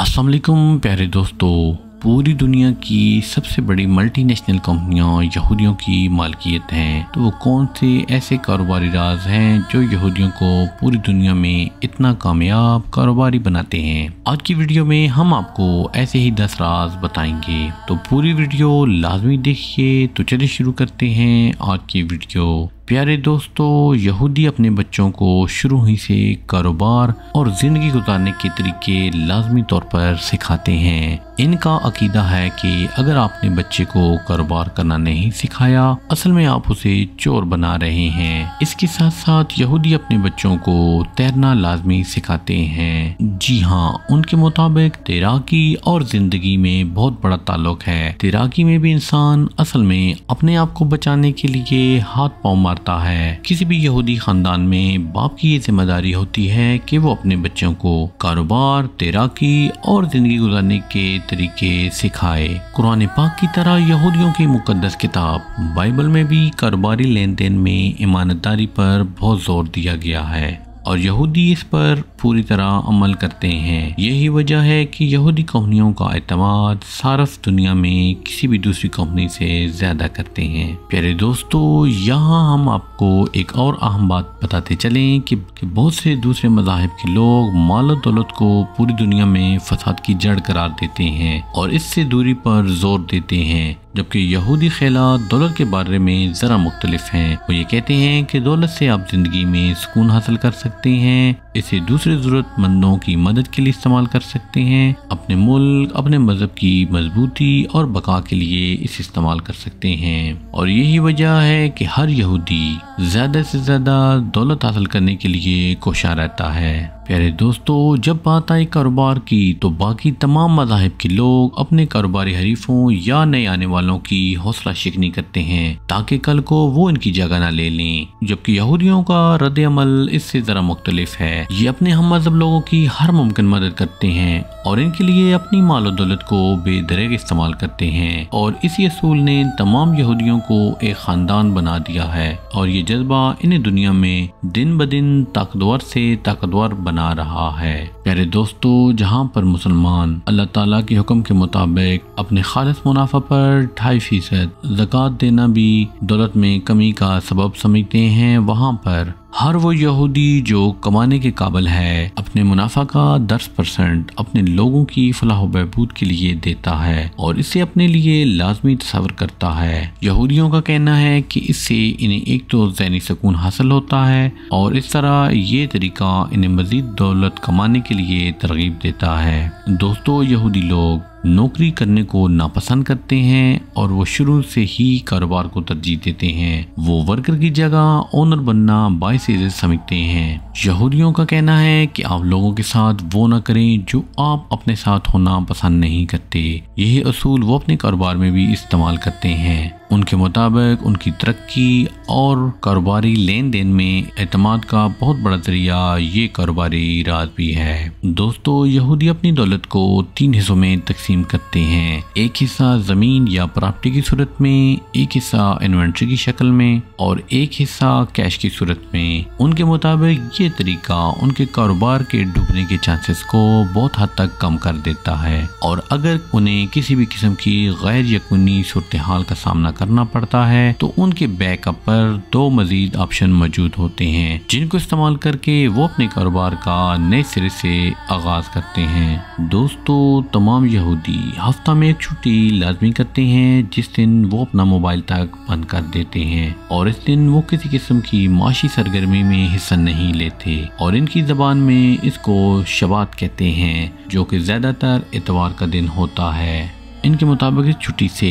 अस्सलाम वालेकुम प्यारे दोस्तों। पूरी दुनिया की सबसे बड़ी मल्टी नेशनल कंपनियां यहूदियों की मालकियत हैं, तो वो कौन से ऐसे कारोबारी राज हैं जो यहूदियों को पूरी दुनिया में इतना कामयाब कारोबारी बनाते हैं। आज की वीडियो में हम आपको ऐसे ही 10 राज बताएंगे, तो पूरी वीडियो लाजमी देखिए। तो चलिए शुरू करते हैं आज की वीडियो। प्यारे दोस्तों, यहूदी अपने बच्चों को शुरू ही से कारोबार और ज़िंदगी गुजारने के तरीके लाजमी तौर पर सिखाते हैं। इनका अकीदा है कि अगर आपने बच्चे को कारोबार करना नहीं सिखाया, असल में आप उसे चोर बना रहे हैं। इसके साथ साथ यहूदी अपने बच्चों को तैरना लाजमी सिखाते हैं। जी हाँ, उनके मुताबिक तैराकी और ज़िंदगी में बहुत बड़ा ताल्लुक है। तैराकी में भी इंसान असल में अपने आप को बचाने के लिए हाथ पाँव है। किसी भी यहूदी खानदान में बाप की ये जिम्मेदारी होती है कि वो अपने बच्चों को कारोबार, तैराकी और जिंदगी गुजारने के तरीके सिखाए। कुरान पाक की तरह यहूदियों की मुकद्दस किताब बाइबल में भी कारोबारी लेन देन में ईमानदारी पर बहुत जोर दिया गया है और यहूदी इस पर पूरी तरह अमल करते हैं। यही वजह है कि यहूदी कंपनियों का एतमाद सार्फ दुनिया में किसी भी दूसरी कंपनी से ज्यादा करते हैं। प्यारे दोस्तों, यहाँ हम आपको एक और अहम बात बताते चलें कि बहुत से दूसरे मज़ाहिब के लोग माल और दौलत को पूरी दुनिया में फसाद की जड़ करार देते हैं और इससे दूरी पर जोर देते हैं, जबकि यहूदी ख्यालात दौलत के बारे में ज़रा मुख्तलिफ हैं। वो ये कहते हैं कि दौलत से आप ज़िंदगी में सुकून हासिल कर सकते हैं, इसे दूसरे ज़रूरतमंदों की मदद के लिए इस्तेमाल कर सकते हैं, अपने मुल्क, अपने मज़हब की मजबूती और बका के लिए इसे इस्तेमाल कर सकते हैं। और यही वजह है कि हर यहूदी ज़्यादा से ज़्यादा दौलत हासिल करने के लिए कोशा रहता है। प्यारे दोस्तों, जब बात आई कारोबार की तो बाकी तमाम मज़ाहिब के लोग अपने कारोबारी हरीफों या नए आने वालों की हौसला शिकनी करते हैं ताकि कल को वो इनकी जगह ना ले लें, जबकि यहूदियों का रद्द अमल इससे ज़रा मुख्तलिफ है। ये अपने हम मज़हब लोगों की हर मुमकिन मदद करते हैं और इनके लिए अपनी माल और दौलत को बेदरेग इस्तेमाल करते हैं और इसी असूल ने तमाम यहूदियों को एक ख़ानदान बना दिया है और ये जज्बा इन्हें दुनिया में दिन ब दिन ताकतवर से ताकतवर बना रहा है। प्यारे दोस्तों, जहाँ पर मुसलमान अल्लाह ताला के हुक्म के मुताबिक अपने खालिस मुनाफा पर 2.5% ज़कात देना भी दौलत में कमी का सबब समझते हैं, वहाँ पर हर वो यहूदी जो कमाने के काबिल है अपने मुनाफा का 10% अपने लोगों की फलाह व बहबूद के लिए देता है और इसे अपने लिए लाजमी तस्वर करता है। यहूदियों का कहना है कि इससे इन्हें एक तो ज़हनी सुकून हासिल होता है और इस तरह ये तरीका इन्हें मज़ीद दौलत कमाने के लिए तरगीब देता है। दोस्तों, यहूदी लोग नौकरी करने को नापसंद करते हैं और वो शुरू से ही कारोबार को तरजीह देते हैं। वो वर्कर की जगह ओनर बनना बाइस इज़्ज़त समझते हैं। यहूदियों का कहना है कि आप लोगों के साथ वो ना करें जो आप अपने साथ होना पसंद नहीं करते। यही असूल वो अपने कारोबार में भी इस्तेमाल करते हैं। उनके मुताबिक उनकी तरक्की और कारोबारी लेन देन में एतमाद का बहुत बड़ा जरिया ये कारोबारी राज भी है। दोस्तों, यहूदी अपनी दौलत को 3 हिस्सों में तकसीम करते हैं। एक हिस्सा ज़मीन या प्रॉपर्टी की सूरत में, एक हिस्सा इन्वेंट्री की शक्ल में और एक हिस्सा कैश की सूरत में। उनके मुताबिक ये तरीका उनके कारोबार के डूबने के चांसेस को बहुत हद तक कम कर देता है और अगर उन्हें किसी भी किस्म की गैर यकीनी सूरत हाल का सामना करना पड़ता है तो उनके बैकअप पर 2 मजीद ऑप्शन मौजूद होते हैं जिनको इस्तेमाल करके वो अपने कारोबार का नए सिरे से आगाज करते हैं। दोस्तों, तमाम यहूदी हफ्ता में एक छुट्टी लाजमी करते हैं जिस दिन वो अपना मोबाइल तक बंद कर देते हैं और इस दिन वो किसी किस्म की माशी सरगर्मी में हिस्सा नहीं लेते और इनकी ज़बान में इसको शबात कहते हैं, जो कि ज़्यादातर इतवार का दिन होता है। इनके मुताबिक इस छुट्टी से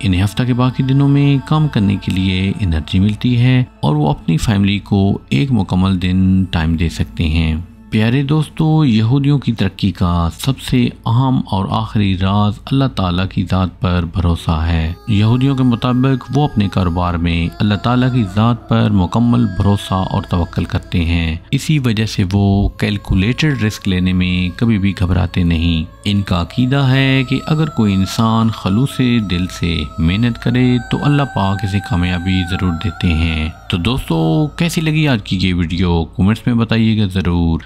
इन्हें हफ्ता के बाकी दिनों में काम करने के लिए एनर्जी मिलती है और वो अपनी फैमिली को एक मुकम्मल दिन टाइम दे सकते हैं। प्यारे दोस्तों, यहूदियों की तरक्की का सबसे अहम और आखिरी राज अल्लाह ताला की ज़ात पर भरोसा है। यहूदियों के मुताबिक वो अपने कारोबार में अल्लाह ताला की ज़ात पर मुकम्मल भरोसा और तवक्कल करते हैं। इसी वजह से वो कैलकुलेटेड रिस्क लेने में कभी भी घबराते नहीं। इनका अकीदा है कि अगर कोई इंसान खलूस दिल से मेहनत करे तो अल्लाह पाक इसे कामयाबी ज़रूर देते हैं। तो दोस्तों, कैसी लगी आज की ये वीडियो कमेंट्स में बताइएगा ज़रूर।